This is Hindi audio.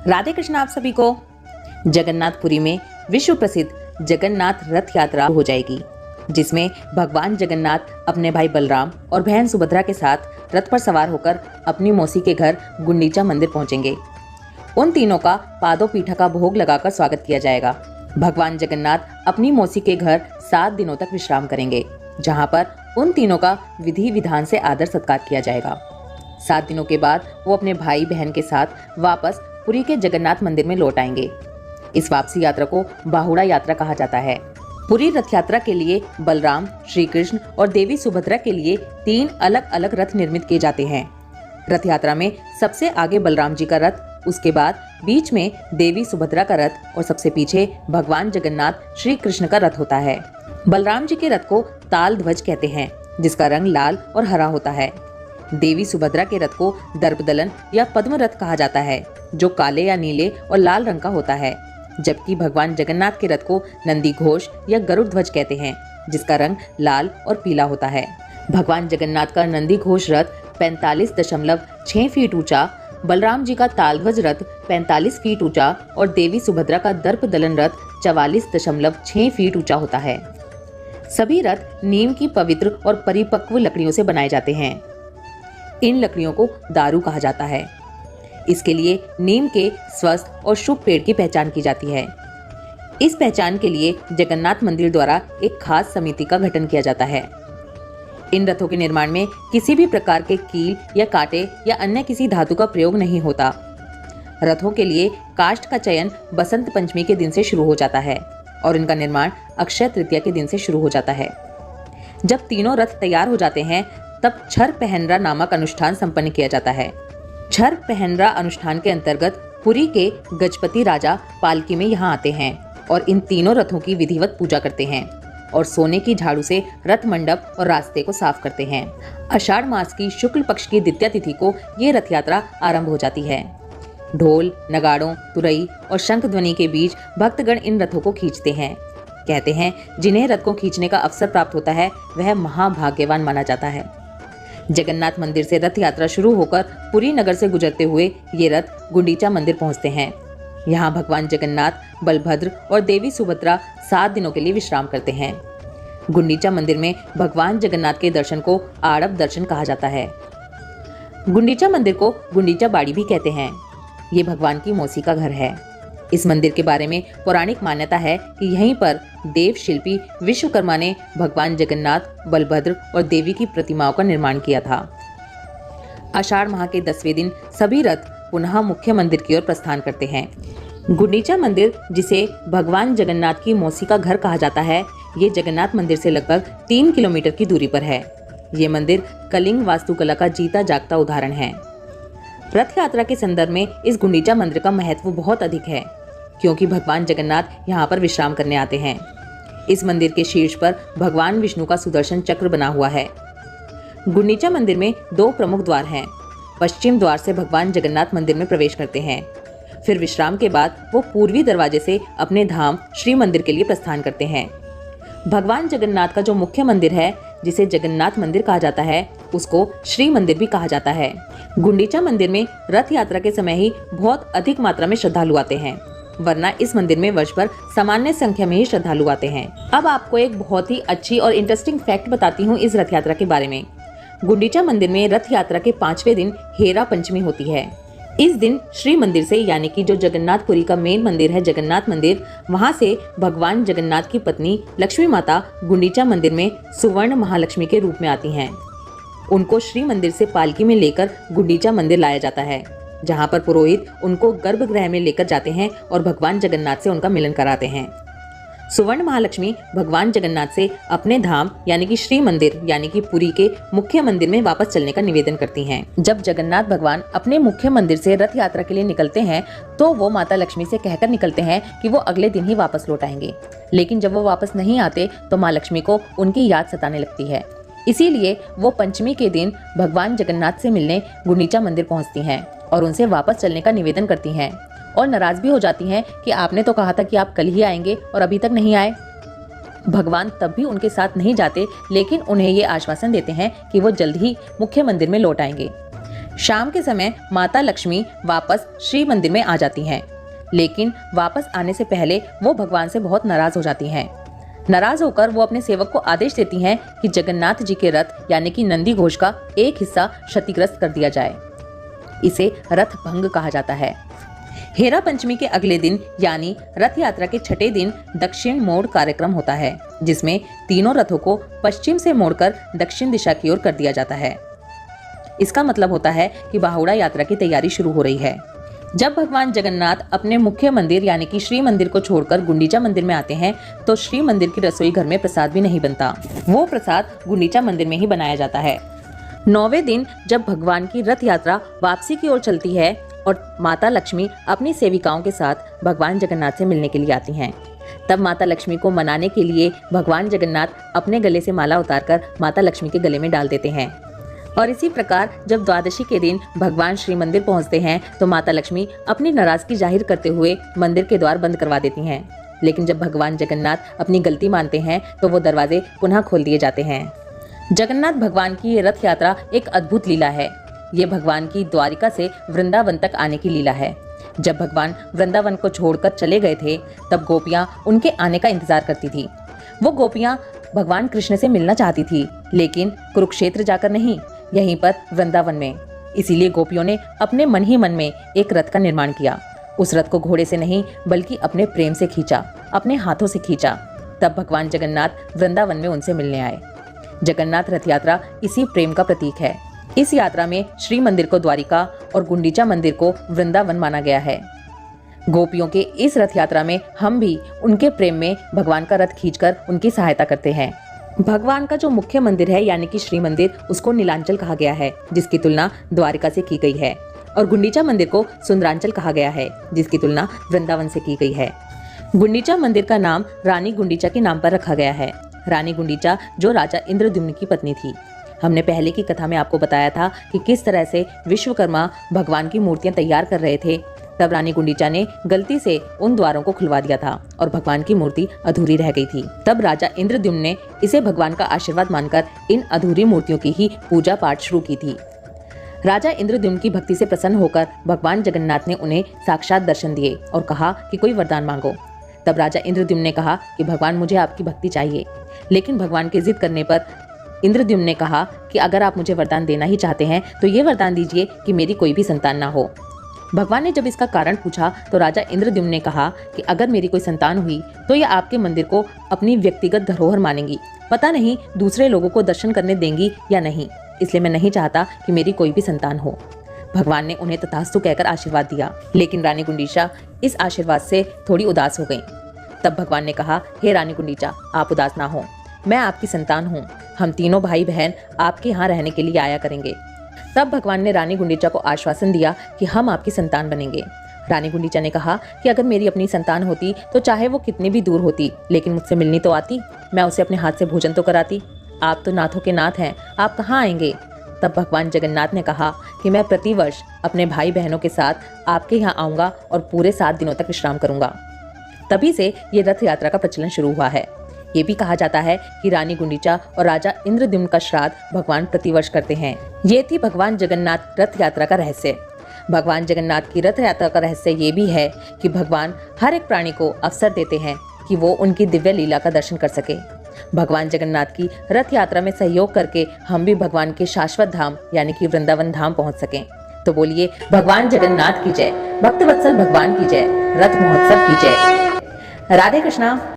राधे कृष्ण आप सभी को। जगन्नाथपुरी में विश्व प्रसिद्ध जगन्नाथ रथ यात्रा हो जाएगी, जिसमें भगवान जगन्नाथ अपने भाई बलराम और बहन सुभद्रा के साथ रथ पर सवार होकर अपनी मौसी के घर गुंडीचा मंदिर पहुंचेंगे। उन तीनों का पादों पीठा का भोग लगाकर स्वागत किया जाएगा। भगवान जगन्नाथ अपनी मौसी के घर 7 दिनों तक विश्राम करेंगे, जहां पर उन तीनों का विधि विधान से आदर सत्कार किया जाएगा। 7 दिनों के बाद वो अपने भाई बहन के साथ वापस पुरी के जगन्नाथ मंदिर में लौट आएंगे। इस वापसी यात्रा को बाहुड़ा यात्रा कहा जाता है। पुरी रथ यात्रा के लिए बलराम, श्री कृष्ण और देवी सुभद्रा के लिए 3 अलग अलग रथ निर्मित किए जाते हैं। रथ यात्रा में सबसे आगे बलराम जी का रथ, उसके बाद बीच में देवी सुभद्रा का रथ और सबसे पीछे भगवान जगन्नाथ श्री कृष्ण का रथ होता है। बलराम जी के रथ को ताल ध्वज कहते हैं, जिसका रंग लाल और हरा होता है। देवी सुभद्रा के रथ को दर्पदलन या पद्म रथ कहा जाता है, जो काले या नीले और लाल रंग का होता है। जबकि भगवान जगन्नाथ के रथ को नंदी घोष या गरुड़ ध्वज कहते हैं, जिसका रंग लाल और पीला होता है। भगवान जगन्नाथ का नंदी घोष रथ 45.6 फीट ऊंचा, बलराम जी का तालध्वज रथ 45 फीट ऊंचा और देवी सुभद्रा का दर्प दलन रथ 44.6 फीट ऊंचा होता है। सभी रथ नीम की पवित्र और परिपक्व लकड़ियों से बनाए जाते हैं। इन लकड़ियों को दारू कहा जाता है। इसके लिए नीम के स्वस्थ और शुभ पेड़ की पहचान की जाती है। इस पहचान के लिए जगन्नाथ मंदिर द्वारा एक खास समिति का गठन किया जाता है। इन रथों के निर्माण में किसी भी प्रकार के कील या कांटे या अन्य किसी धातु का प्रयोग नहीं होता। रथों के लिए काष्ठ का चयन बसंत पंचमी के दिन से शुरू हो जाता है और इनका निर्माण अक्षय तृतीया के दिन से शुरू हो जाता है। जब तीनों रथ तैयार हो जाते हैं, तब छर पहनरा नामक अनुष्ठान संपन्न किया जाता है। छर पहनरा अनुष्ठान के अंतर्गत पुरी के गजपति राजा पालकी में यहाँ आते हैं और इन तीनों रथों की विधिवत पूजा करते हैं और सोने की झाड़ू से रथ मंडप और रास्ते को साफ करते हैं। आषाढ़ मास की शुक्ल पक्ष की द्वितीया तिथि को ये रथ यात्रा आरंभ हो जाती है। ढोल, नगाड़ों, तुरई और शंख ध्वनि के बीच भक्तगण इन रथों को खींचते हैं। कहते हैं, जिन्हें रथ को खींचने का अवसर प्राप्त होता है, वह महाभाग्यवान माना जाता है। जगन्नाथ मंदिर से रथ यात्रा शुरू होकर पुरी नगर से गुजरते हुए ये रथ गुंडीचा मंदिर पहुंचते हैं। यहाँ भगवान जगन्नाथ, बलभद्र और देवी सुभद्रा 7 दिनों के लिए विश्राम करते हैं। गुंडीचा मंदिर में भगवान जगन्नाथ के दर्शन को आड़प दर्शन कहा जाता है। गुंडीचा मंदिर को गुंडीचा बाड़ी भी कहते हैं। ये भगवान की मौसी का घर है। इस मंदिर के बारे में पौराणिक मान्यता है कि यहीं पर देव शिल्पी विश्वकर्मा ने भगवान जगन्नाथ, बलभद्र और देवी की प्रतिमाओं का निर्माण किया था। आषाढ़ माह के 10वें दिन सभी रथ पुनः मुख्य मंदिर की ओर प्रस्थान करते हैं। गुंडीचा मंदिर, जिसे भगवान जगन्नाथ की मौसी का घर कहा जाता है, ये जगन्नाथ मंदिर से लगभग 3 किलोमीटर की दूरी पर है। ये मंदिर कलिंग वास्तुकला का जीता जागता उदाहरण है। रथ यात्रा के संदर्भ में इस गुंडीचा मंदिर का महत्व बहुत अधिक है, क्योंकि भगवान जगन्नाथ यहाँ पर विश्राम करने आते हैं। इस मंदिर के शीर्ष पर भगवान विष्णु का सुदर्शन चक्र बना हुआ है। गुंडीचा मंदिर में 2 प्रमुख द्वार हैं। पश्चिम द्वार से भगवान जगन्नाथ मंदिर में प्रवेश करते हैं। फिर विश्राम के बाद वो पूर्वी दरवाजे से अपने धाम श्री मंदिर के लिए प्रस्थान करते हैं। भगवान जगन्नाथ का जो मुख्य मंदिर है, जिसे जगन्नाथ मंदिर कहा जाता है, उसको श्री मंदिर भी कहा जाता है। गुंडीचा मंदिर में रथ यात्रा के समय ही बहुत अधिक मात्रा में श्रद्धालु आते हैं, वरना इस मंदिर में वर्ष भर सामान्य संख्या में ही श्रद्धालु आते हैं। अब आपको एक बहुत ही अच्छी और इंटरेस्टिंग फैक्ट बताती हूँ इस रथ यात्रा के बारे में। गुंडीचा मंदिर में रथ यात्रा के 5वें दिन हेरा पंचमी होती है। इस दिन श्री मंदिर से, यानी कि जो जगन्नाथपुरी का मेन मंदिर है जगन्नाथ मंदिर, वहां से भगवान जगन्नाथ की पत्नी लक्ष्मी माता गुंडीचा मंदिर में सुवर्ण महालक्ष्मी के रूप में आती हैं। उनको श्री मंदिर से पालकी में लेकर गुंडीचा मंदिर लाया जाता है, जहां पर पुरोहित उनको गर्भगृह में लेकर जाते हैं और भगवान जगन्नाथ से उनका मिलन कराते हैं। सुवर्ण महालक्ष्मी भगवान जगन्नाथ से अपने धाम यानी कि श्री मंदिर यानी कि पुरी के मुख्य मंदिर में वापस चलने का निवेदन करती हैं। जब जगन्नाथ भगवान अपने मुख्य मंदिर से रथ यात्रा के लिए निकलते हैं, तो वो माता लक्ष्मी से कहकर निकलते हैं कि वो अगले दिन ही वापस लौट आएंगे। लेकिन जब वो वापस नहीं आते, तो माँ लक्ष्मी को उनकी याद सताने लगती है। इसीलिए वो पंचमी के दिन भगवान जगन्नाथ से मिलने गुंडीचा मंदिर पहुँचती हैं और उनसे वापस चलने का निवेदन करती हैं और नाराज भी हो जाती हैं कि आपने तो कहा था कि आप कल ही आएंगे और अभी तक नहीं आए। भगवान तब भी उनके साथ नहीं जाते, लेकिन उन्हें ये आश्वासन देते हैं कि वो जल्द ही मुख्य मंदिर में लौट आएंगे। शाम के समय माता लक्ष्मी वापस श्री मंदिर में आ जाती हैं, लेकिन वापस आने से पहले वो भगवान से बहुत नाराज हो जाती हैं। नाराज होकर वो अपने सेवक को आदेश देती हैं कि जगन्नाथ जी के रथ यानी कि नंदी घोष का एक हिस्सा क्षतिग्रस्त कर दिया जाए। इसे रथ भंग कहा जाता है। हेरा पंचमी के अगले दिन यानी रथ यात्रा के छठे दिन दक्षिण मोड़ कार्यक्रम होता है, जिसमें तीनों रथों को पश्चिम से मोड़कर दक्षिण दिशा की ओर कर दिया जाता है। इसका मतलब होता है कि बाहुड़ा यात्रा की तैयारी शुरू हो रही है। जब भगवान जगन्नाथ अपने मुख्य मंदिर यानी कि श्री मंदिर को छोड़कर गुंडीचा मंदिर में आते हैं तो श्री मंदिर की रसोई घर में प्रसाद भी नहीं बनता, वो प्रसाद गुंडीचा मंदिर में ही बनाया जाता है। 9वें दिन जब भगवान की रथ यात्रा वापसी की ओर चलती है और माता लक्ष्मी अपनी सेविकाओं के साथ भगवान जगन्नाथ से मिलने के लिए आती हैं, तब माता लक्ष्मी को मनाने के लिए भगवान जगन्नाथ अपने गले से माला उतारकर माता लक्ष्मी के गले में डाल देते हैं। और इसी प्रकार जब द्वादशी के दिन भगवान श्री मंदिर पहुंचते हैं तो माता लक्ष्मी अपनी नाराजगी जाहिर करते हुए मंदिर के द्वार बंद करवा देती हैं। लेकिन जब भगवान जगन्नाथ अपनी गलती मानते हैं तो वो दरवाजे पुनः खोल दिए जाते हैं। जगन्नाथ भगवान की ये रथ यात्रा एक अद्भुत लीला है। ये भगवान की द्वारिका से वृंदावन तक आने की लीला है। जब भगवान वृंदावन को छोड़कर चले गए थे तब गोपियां उनके आने का इंतजार करती थी। वो गोपियां भगवान कृष्ण से मिलना चाहती थी, लेकिन कुरुक्षेत्र जाकर नहीं, यहीं पर वृंदावन में। इसीलिए गोपियों ने अपने मन ही मन में एक रथ का निर्माण किया। उस रथ को घोड़े से नहीं बल्कि अपने प्रेम से खींचा, अपने हाथों से खींचा। तब भगवान जगन्नाथ वृंदावन में उनसे मिलने आए। जगन्नाथ रथ यात्रा इसी प्रेम का प्रतीक है। इस यात्रा में श्री मंदिर को द्वारिका और गुंडीचा मंदिर को वृंदावन माना गया है। गोपियों के इस रथ यात्रा में हम भी उनके प्रेम में भगवान का रथ खींचकर उनकी सहायता करते हैं। भगवान का जो मुख्य मंदिर है यानी कि श्री मंदिर, उसको नीलांचल कहा गया है, जिसकी तुलना द्वारिका से की गई है। और गुंडीचा मंदिर को सुंदरांचल कहा गया है, जिसकी तुलना वृंदावन से की गई है। गुंडीचा मंदिर का नाम रानी गुंडीचा के नाम पर रखा गया है। रानी गुंडीचा जो राजा इंद्रद्युम्न की पत्नी थी। हमने पहले की कथा में आपको बताया था कि किस तरह से विश्वकर्मा भगवान की मूर्तियां तैयार कर रहे थे। तब रानी गुंडीचा ने गलती से उन द्वारों को खुलवा दिया था और भगवान की मूर्ति अधूरी रह गई थी। तब राजा इंद्रद्युम्न ने इसे भगवान का आशीर्वाद मानकर इन अधूरी मूर्तियों की ही पूजा पाठ शुरू की थी। राजा इंद्रद्युम्न की भक्ति से प्रसन्न होकर भगवान जगन्नाथ ने उन्हें साक्षात दर्शन दिए और कहा कि कोई वरदान मांगो। तब राजा इंद्रद्युम्न ने कहा कि भगवान मुझे आपकी भक्ति चाहिए। लेकिन भगवान के जिद करने पर इंद्रद्युम्न ने कहा कि अगर आप मुझे वरदान देना ही चाहते हैं तो ये वरदान दीजिए कि मेरी कोई भी संतान ना हो। भगवान ने जब इसका कारण पूछा तो राजा इंद्रद्युम्न ने कहा कि अगर मेरी कोई संतान हुई तो यह आपके मंदिर को अपनी व्यक्तिगत धरोहर मानेंगी। पता नहीं दूसरे लोगों को दर्शन करने देंगी या नहीं, इसलिए मैं नहीं चाहता कि मेरी कोई भी संतान हो। भगवान ने उन्हें तथास्तु कहकर आशीर्वाद दिया, लेकिन रानी गुंडीचा इस आशीर्वाद से थोड़ी उदास हो गई। तब भगवान ने कहा, हे रानी गुंडीचा, आप उदास ना हो, मैं आपकी संतान हूँ। हम तीनों भाई बहन आपके यहाँ रहने के लिए आया करेंगे। तब भगवान ने रानी गुंडीचा को आश्वासन दिया कि हम आपकी संतान बनेंगे। रानी गुंडीचा ने कहा कि अगर मेरी अपनी संतान होती तो चाहे वो कितनी भी दूर होती, लेकिन मुझसे मिलनी तो आती, मैं उसे अपने हाथ से भोजन तो कराती। आप तो नाथों के नाथ हैं, आप कहाँ आएंगे? तब भगवान जगन्नाथ ने कहा कि मैं प्रतिवर्ष अपने भाई बहनों के साथ आपके यहाँ आऊँगा और पूरे 7 दिनों तक विश्राम करूँगा। तभी से ये रथ यात्रा का प्रचलन शुरू हुआ है। ये भी कहा जाता है कि रानी गुंडीचा और राजा इंद्रद्युम्न का श्राद्ध भगवान प्रतिवर्ष करते हैं। ये थी भगवान जगन्नाथ रथ यात्रा का रहस्य। भगवान जगन्नाथ की रथ यात्रा का रहस्य ये भी है कि भगवान हर एक प्राणी को अवसर देते हैं कि वो उनकी दिव्य लीला का दर्शन कर सके। भगवान जगन्नाथ की रथ यात्रा में सहयोग करके हम भी भगवान के शाश्वत धाम यानी कि वृंदावन धाम पहुंच सकें। तो बोलिए, भगवान जगन्नाथ की जय, भक्तवत्सल भगवान की जय, रथ महोत्सव की जय। राधे कृष्णा।